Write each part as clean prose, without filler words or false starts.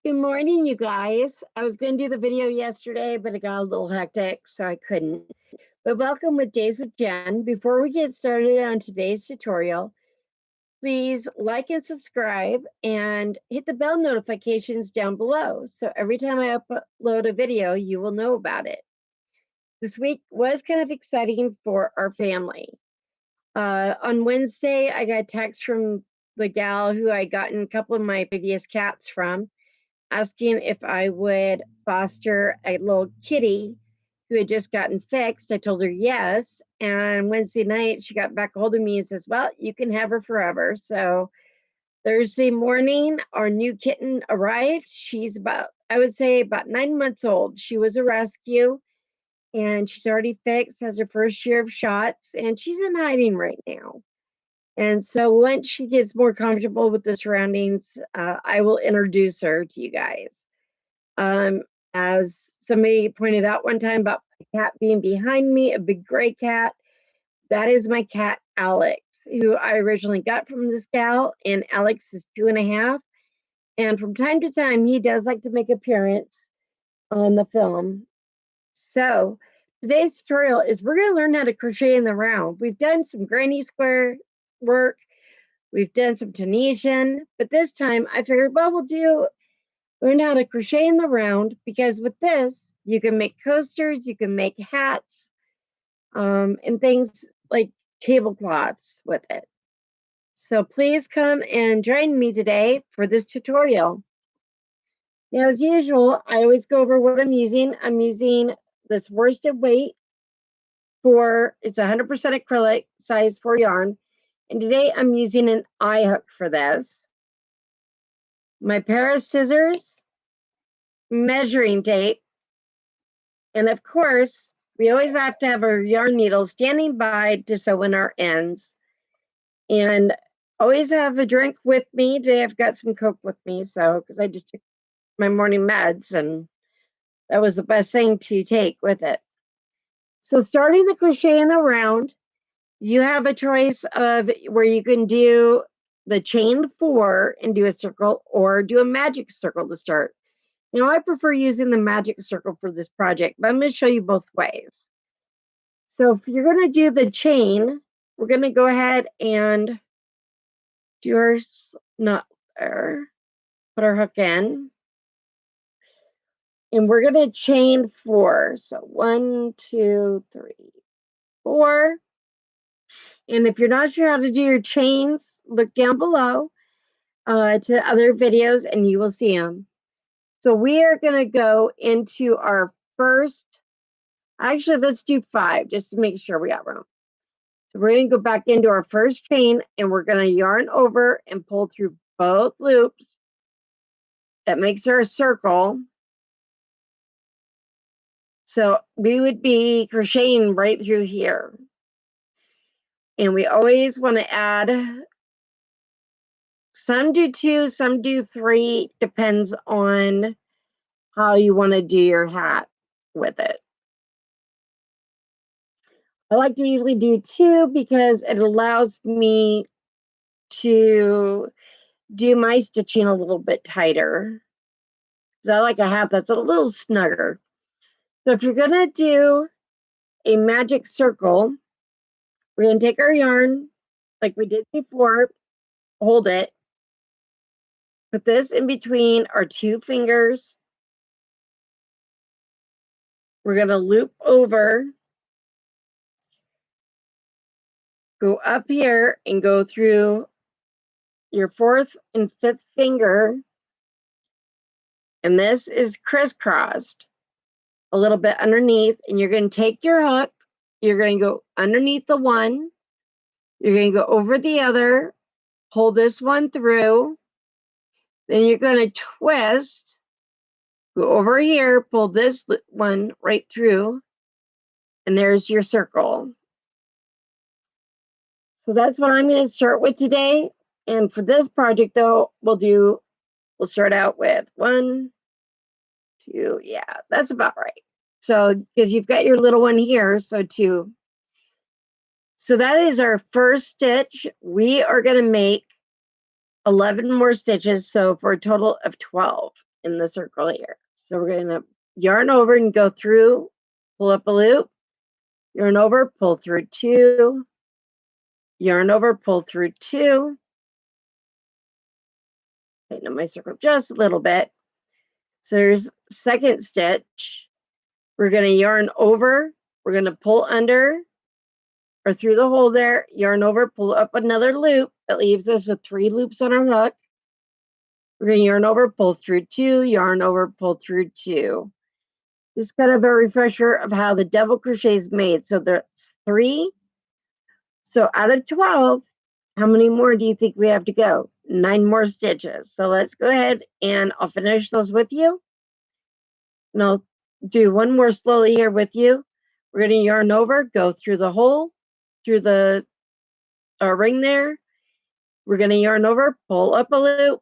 Good morning, you guys. I was going to do the video yesterday, but it got a little hectic, so I couldn't. But welcome with Days with Jen. Before we get started on today's tutorial, please like and subscribe and hit the bell notifications down below. So every time I upload a video, you will know about it. This week was kind of exciting for our family. On Wednesday, I got a text from the gal who I gotten a couple of my previous cats from, asking if I would foster a little kitty who had just gotten fixed. I told her yes. And Wednesday night, she got back a hold of me and says, well, you can have her forever. So Thursday morning, our new kitten arrived. She's about, I would say, about 9 months old. She was a rescue and she's already fixed, has her first year of shots, and she's in hiding right now. And so once she gets more comfortable with the surroundings, I will introduce her to you guys. As somebody pointed out one time about my cat being behind me, a big gray cat, that is my cat, Alex, who I originally got from this gal, and Alex is 2.5. And from time to time, he does like to make an appearance on the film. So today's tutorial is we're going to learn how to crochet in the round. We've done some granny square work. We've done some Tunisian, but this time I figured, well, we'll learn how to crochet in the round, because with this, you can make coasters, you can make hats, and things like tablecloths with it. So please come and join me today for this tutorial. Now, as usual, I always go over what I'm using. I'm using this worsted weight it's 100% acrylic, size 4 yarn. And today I'm using an eye hook for this. My pair of scissors, measuring tape, and of course, we always have to have our yarn needle standing by to sew in our ends. And always have a drink with me. Today I've got some Coke with me, so because I just took my morning meds, and that was the best thing to take with it. So starting the crochet in the round, you have a choice of where you can do the chain 4 and do a circle, or do a magic circle to start. Now, I prefer using the magic circle for this project, but I'm going to show you both ways. So if you're going to do the chain, we're going to go ahead and do our knot there, put our hook in, and we're going to chain 4. So 1, 2, 3, 4. And if you're not sure how to do your chains, look down below to other videos and you will see them. So we are going to go into our first, actually, let's do 5 just to make sure we got room. So we're going to go back into our first chain, and we're going to yarn over and pull through both loops. That makes our circle. So we would be crocheting right through here. And we always want to add, some do 2, some do 3, depends on how you want to do your hat with it. I like to usually do 2 because it allows me to do my stitching a little bit tighter. So I like a hat that's a little snugger. So if you're going to do a magic circle, we're going to take our yarn like we did before, hold it, put this in between our 2 fingers. We're going to loop over, go up here and go through your 4th and 5th finger. And this is crisscrossed a little bit underneath. And you're going to take your hook, you're going to go underneath the one, you're going to go over the other, pull this one through, then you're going to twist, go over here, pull this one right through, and there's your circle. So that's what I'm going to start with today. And for this project, though, we'll start out with 1, 2, yeah, that's about right. So, because you've got your little one here, so 2. So that is our first stitch. We are going to make 11 more stitches, so for a total of 12. in the circle here. So we're going to yarn over and go through, pull up a loop, yarn over, pull through 2, yarn over, pull through 2, tighten up my circle just a little bit. So there's second stitch. We're going to yarn over, we're going to pull under or through the hole there, yarn over, pull up another loop. That leaves us with 3 loops on our hook. We're going to yarn over, pull through 2, yarn over, pull through 2. This is kind of a refresher of how the double crochet is made. So there's 3. So out of 12, how many more do you think we have to go? 9 more stitches. So let's go ahead and I'll finish those with you. And I'll do one more slowly here with you. We're going to yarn over, go through the hole, through the ring there. We're going to yarn over, pull up a loop.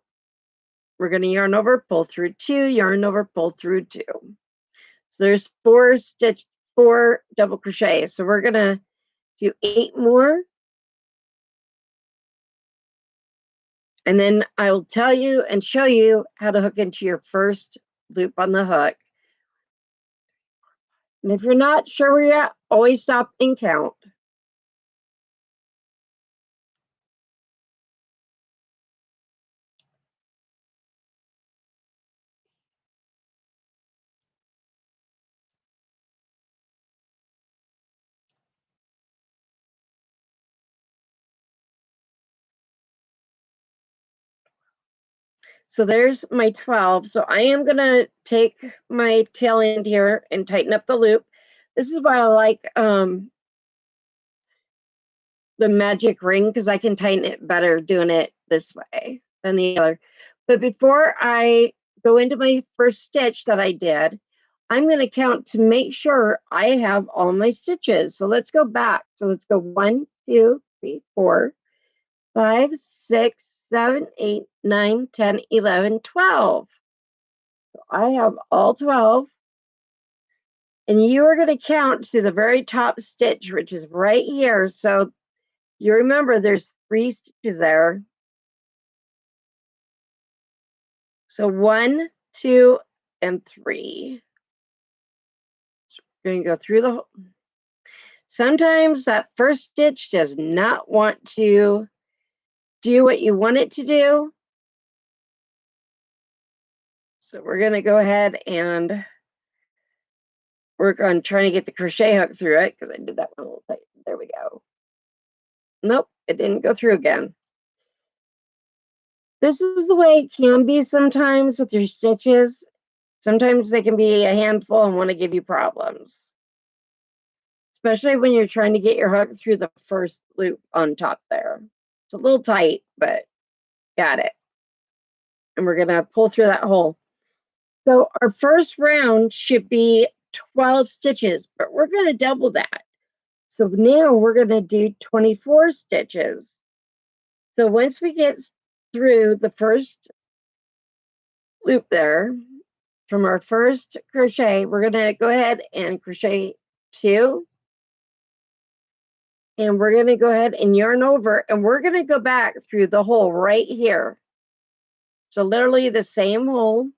We're going to yarn over, pull through 2, yarn over, pull through 2. So there's 4 double crochet. So we're going to do 8 more. And then I will tell you and show you how to hook into your first loop on the hook. And if you're not sure where you're at, always stop and count. So there's my 12. So I am going to take my tail end here and tighten up the loop. This is why I like the magic ring, because I can tighten it better doing it this way than the other. But before I go into my first stitch that I did, I'm going to count to make sure I have all my stitches. So let's go back. So let's go 1, 2, 3, 4, 5, 6, 7, 8, 9, 10, 11, 12. So I have all 12. And you are going to count to the very top stitch, which is right here. So you remember there's 3 stitches there. So 1, 2, and 3. So we're going to go through the hole. Sometimes that first stitch does not want to do what you want it to do. So we're going to go ahead and work on trying to get the crochet hook through it, because I did that one a little tight. There we go. Nope, it didn't go through again. This is the way it can be sometimes with your stitches. Sometimes they can be a handful and want to give you problems, especially when you're trying to get your hook through the first loop on top there. It's a little tight, but got it. And we're going to pull through that hole. So our first round should be 12 stitches, but we're going to double that. So now we're going to do 24 stitches. So once we get through the first loop there from our first crochet, we're going to go ahead and crochet 2. And we're going to go ahead and yarn over, and we're going to go back through the hole right here. So literally the same hole.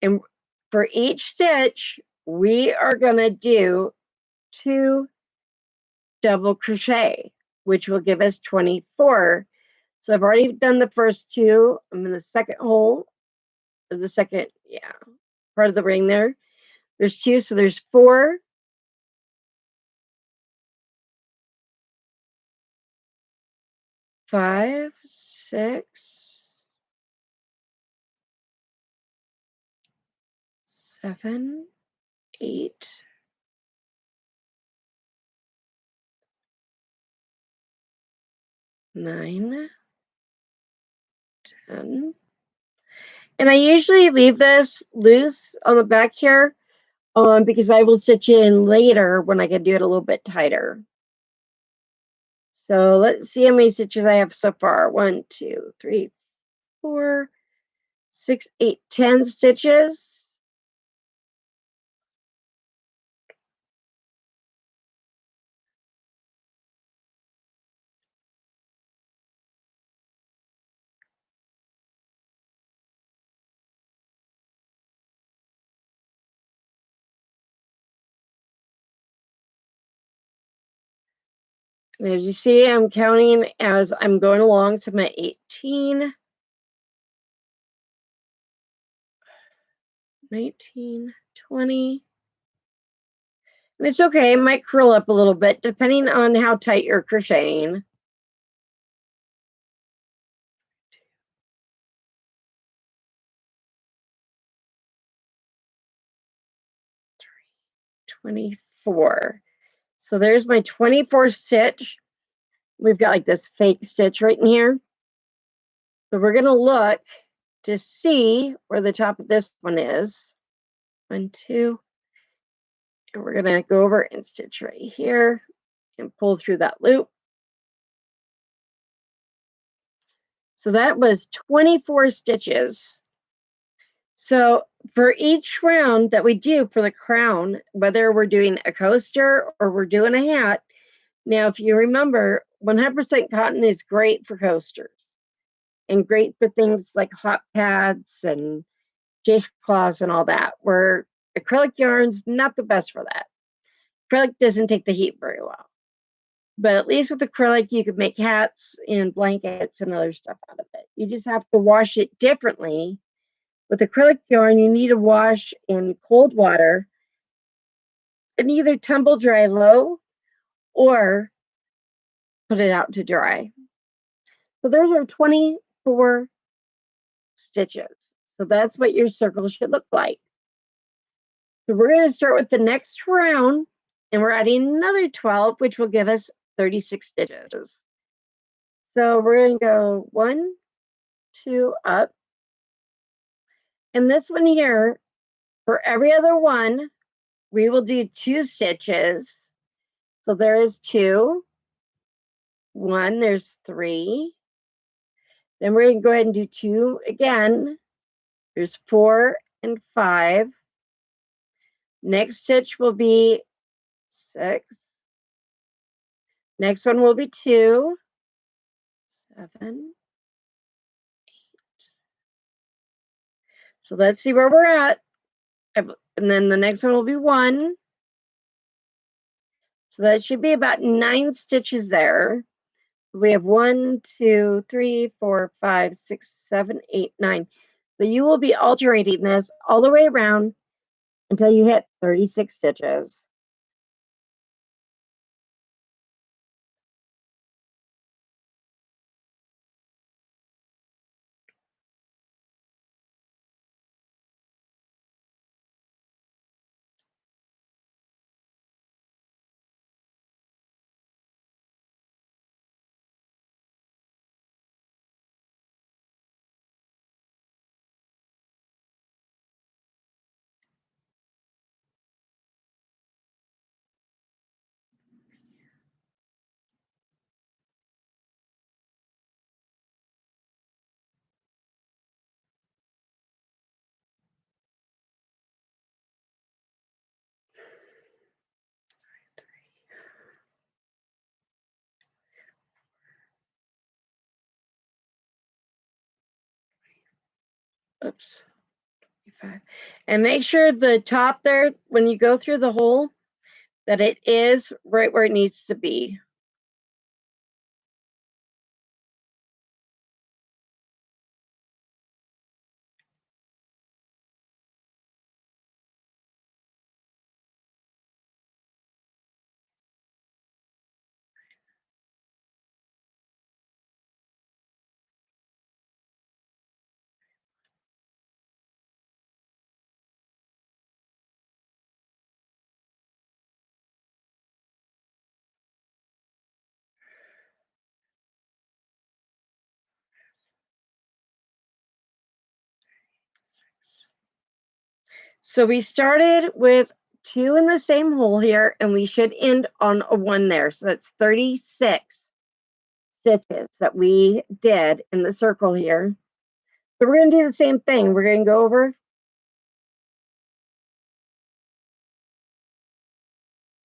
And for each stitch, we are going to do 2 double crochet, which will give us 24. So I've already done the first 2. I'm in the second hole, or the second, part of the ring there. There's 2, so there's 4. 5, 6, 7, 8, 9, 10. And I usually leave this loose on the back here because I will stitch in later when I can do it a little bit tighter. So let's see how many stitches I have so far. 1, 2, 3, 4, 6, 8, 10 stitches. And as you see, I'm counting as I'm going along. So I'm at 18, 19, 20. And it's okay, it might curl up a little bit depending on how tight you're crocheting. 24. So there's my 24th stitch. We've got like this fake stitch right in here. So we're going to look to see where the top of this one is. 1, 2. And we're going to go over and stitch right here and pull through that loop. So that was 24 stitches. So for each round that we do for the crown, whether we're doing a coaster or we're doing a hat, now if you remember, 100% cotton is great for coasters and great for things like hot pads and dishcloths and all that, where acrylic yarn's not the best for that. Acrylic doesn't take the heat very well. But at least with acrylic, you could make hats and blankets and other stuff out of it. You just have to wash it differently. With acrylic yarn, you need to wash in cold water and either tumble dry low or put it out to dry. So there's our 24 stitches. So that's what your circle should look like. So we're going to start with the next round, and we're adding another 12, which will give us 36 stitches. So we're going to go 1, 2, up. And this one here, for every other one, we will do 2 stitches. So there is 2, 1, there's 3. Then we're going to go ahead and do 2 again. There's 4 and 5. Next stitch will be 6. Next one will be 2, 7. So let's see where we're at. And then the next one will be 1. So that should be about 9 stitches there. We have 1, 2, 3, 4, 5, 6, 7, 8, 9. So you will be alternating this all the way around until you hit 36 stitches. Oops. 25. And make sure the top there, when you go through the hole, that it is right where it needs to be. So we started with 2 in the same hole here, and we should end on a 1 there. So that's 36 stitches that we did in the circle here. So we're going to do the same thing. We're going to go over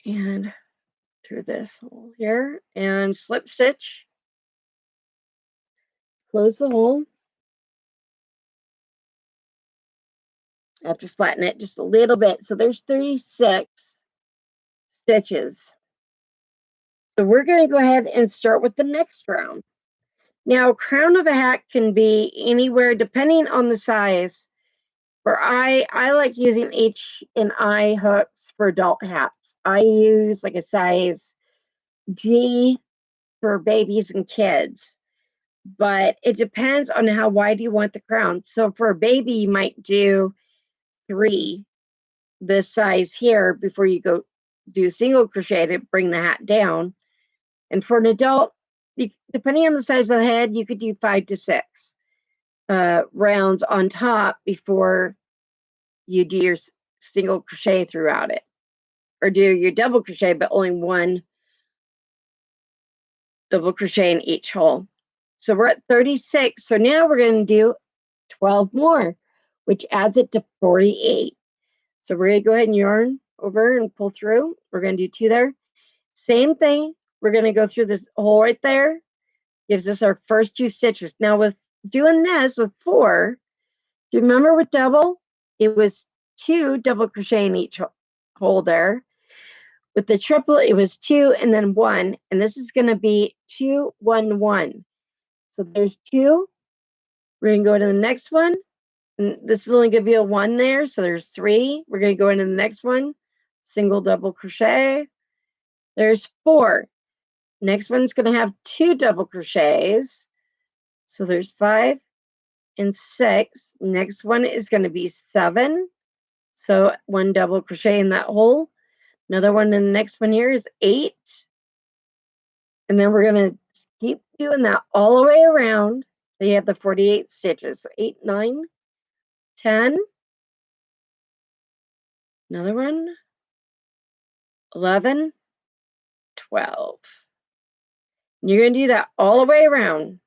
and through this hole here and slip stitch, close the hole. I have to flatten it just a little bit. So there's 36 stitches. So we're going to go ahead and start with the next round. Now, crown of a hat can be anywhere depending on the size. For I like using H and I hooks for adult hats. I use like a size G for babies and kids, but it depends on how wide you want the crown. So for a baby, you might do 3 this size here before you go do single crochet to bring the hat down. And for an adult, depending on the size of the head, you could do 5 to 6 rounds on top before you do your single crochet throughout it, or do your double crochet, but only 1 double crochet in each hole. So we're at 36. So now we're going to do 12 more, which adds it to 48. So we're going to go ahead and yarn over and pull through. We're going to do 2 there. Same thing. We're going to go through this hole right there. Gives us our first 2 stitches. Now with doing this with 4, do you remember with double? It was 2 double crochet in each hole there. With the triple, it was 2 and then 1. And this is going to be 2, 1, 1. So there's 2. We're going to go to the next one. And this is only going to be a 1 there. So there's 3. We're going to go into the next one. Single double crochet. There's 4. Next one's going to have 2 double crochets. So there's 5 and 6. Next one is going to be 7. So 1 double crochet in that hole. Another one in the next one here is 8. And then we're going to keep doing that all the way around. So you have the 48 stitches. So 8, 9, 10. Another one. 11, 12. And you're going to do that all the way around.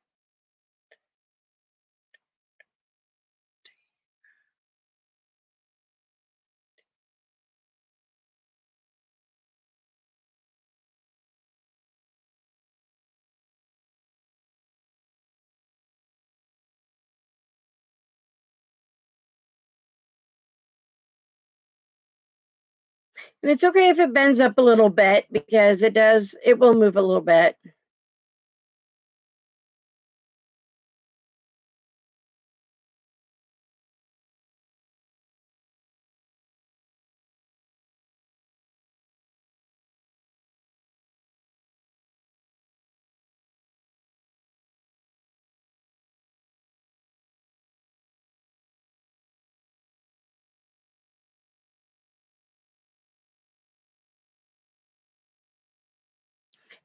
And it's okay if it bends up a little bit because it will move a little bit.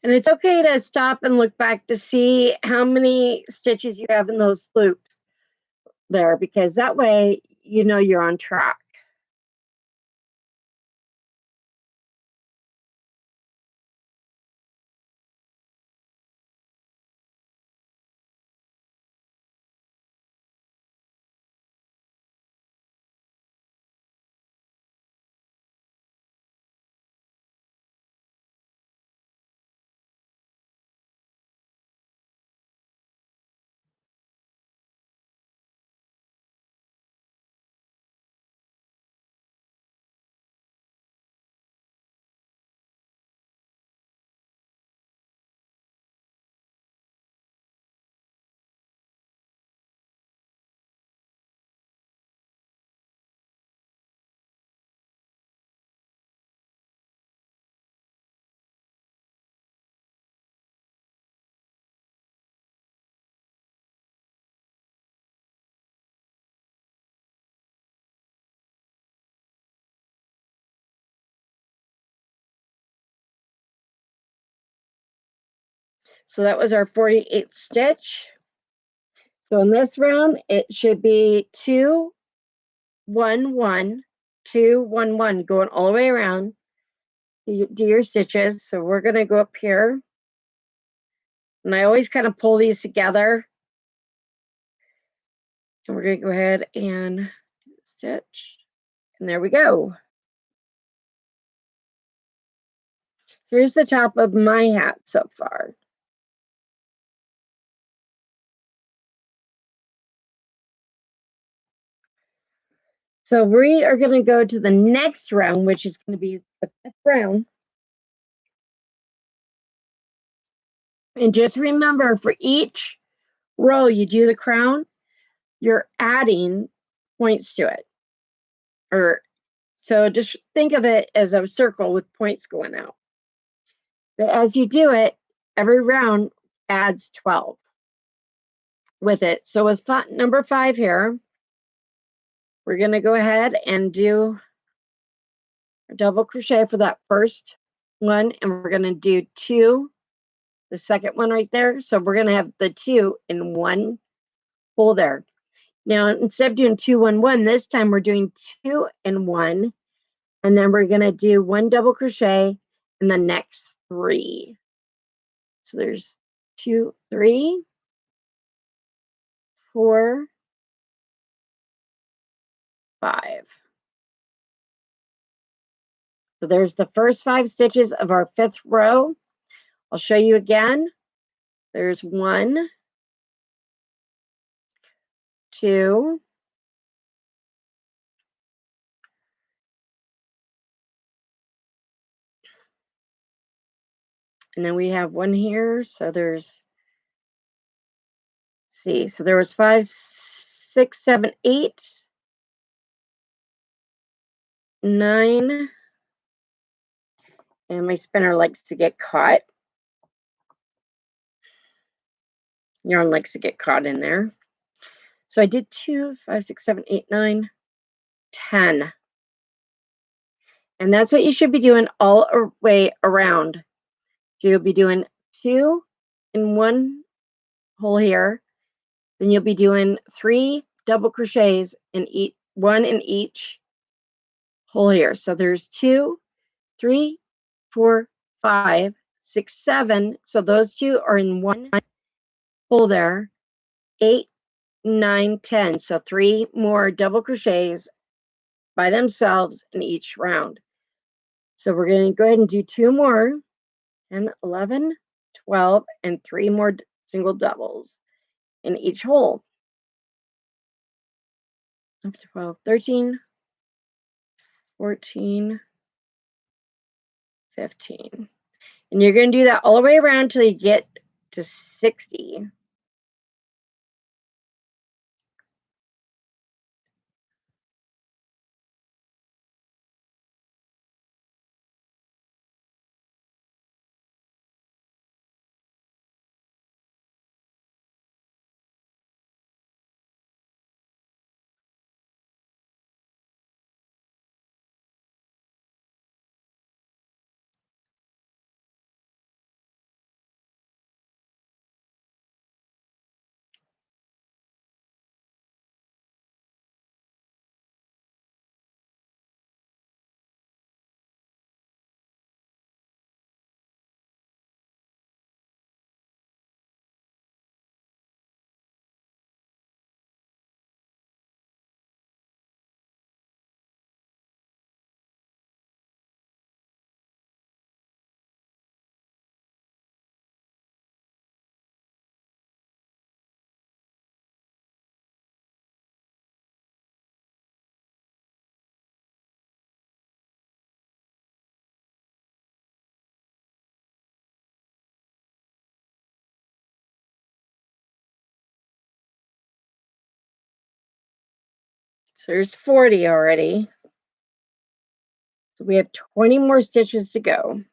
And it's okay to stop and look back to see how many stitches you have in those loops there, because that way you know you're on track. So that was our 48th stitch. So in this round, it should be 2, 1, 1, 2, 1, 1, going all the way around. Do your stitches. So we're going to go up here. And I always kind of pull these together. And we're going to go ahead and stitch. And there we go. Here's the top of my hat so far. So we are going to go to the next round, which is going to be the 5th round. And just remember, for each row you do the crown, you're adding points to it. Or so just think of it as a circle with points going out. But as you do it, every round adds 12 with it. So with number 5 here, we're going to go ahead and do a double crochet for that first one, and we're going to do 2, the second one right there. So we're going to have the 2 in one hole there. Now, instead of doing 2, 1, 1, this time we're doing 2 and 1, and then we're going to do 1 double crochet in the next 3. So there's 2, 3, 4, 5. So there's the first 5 stitches of our 5th row. I'll show you again. There's 1, 2, and then we have 1 here. So there's, see, so there was 5, 6, 7, 8, 9, and my spinner likes to get caught. Yarn likes to get caught in there. So I did 2, 5, 6, 7, 8, 9, 10. And that's what you should be doing all the way around. So you'll be doing 2 in one hole here. Then you'll be doing 3 double crochets in each, 1 in each hole here. So there's 2, 3, 4, 5, 6, 7. So those 2 are in one hole there. 8, 9, 10. So 3 more double crochets by themselves in each round. So we're going to go ahead and do 2 more, 10, 11, 12, and 3 more single doubles in each hole. 12, 13, 14, 15. And you're going to do that all the way around till you get to 60. So there's 40 already. So we have 20 more stitches to go.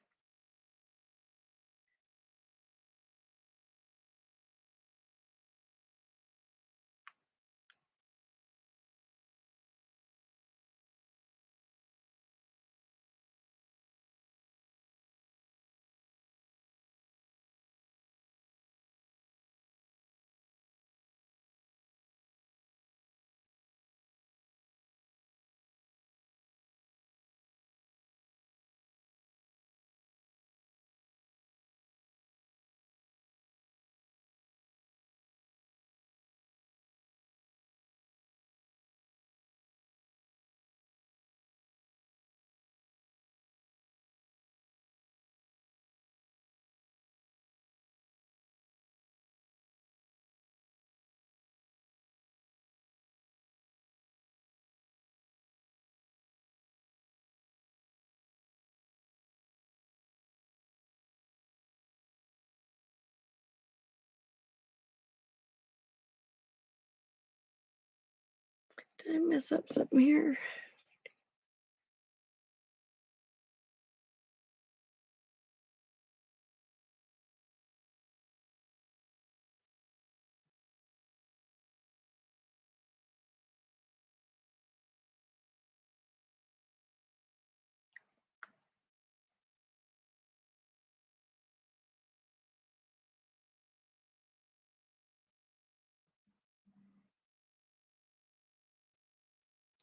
Did I mess up something here?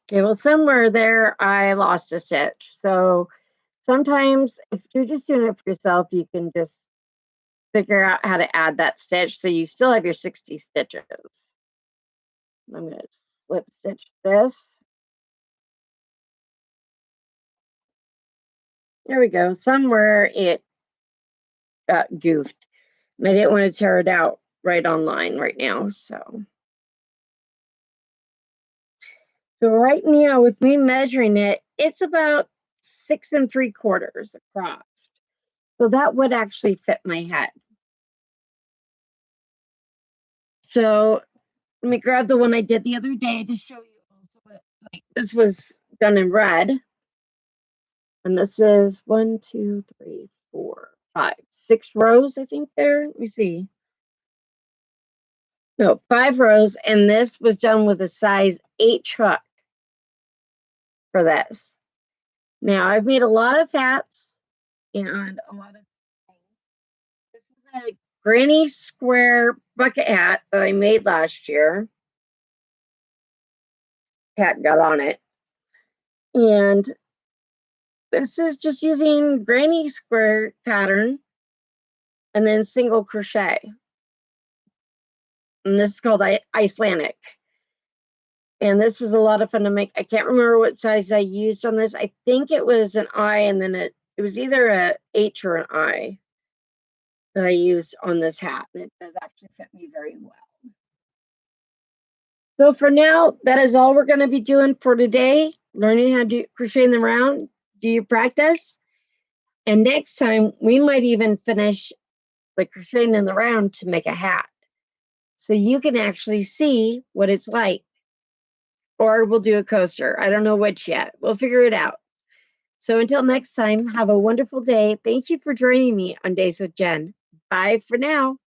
Okay, well, somewhere there I lost a stitch. So sometimes if you're just doing it for yourself, you can just figure out how to add that stitch so you still have your 60 stitches. I'm going to slip stitch this. There we go. Somewhere it got goofed. And I didn't want to tear it out right online right now. So right now with me measuring it, it's about 6 3/4 across. So that would actually fit my head. So let me grab the one I did the other day to show you also what it's like. This was done in red. And this is 1, 2, 3, 4, 5, 6 rows, I think there. Let me see. No, 5 rows. And this was done with a size 8 hook for this. Now, I've made a lot of hats and a lot of things. This was a granny square bucket hat that I made last year. Cat got on it. And this is just using granny square pattern and then single crochet. And this is called Icelandic. And this was a lot of fun to make. I can't remember what size I used on this. I think it was an I, and then it was either a H or an I that I used on this hat. And it does actually fit me very well. So for now, that is all we're going to be doing for today. Learning how to do crochet in the round. Do you practice? And next time, we might even finish the crocheting in the round to make a hat. So you can actually see what it's like. Or we'll do a coaster. I don't know which yet. We'll figure it out. So until next time, have a wonderful day. Thank you for joining me on Days with Jen. Bye for now.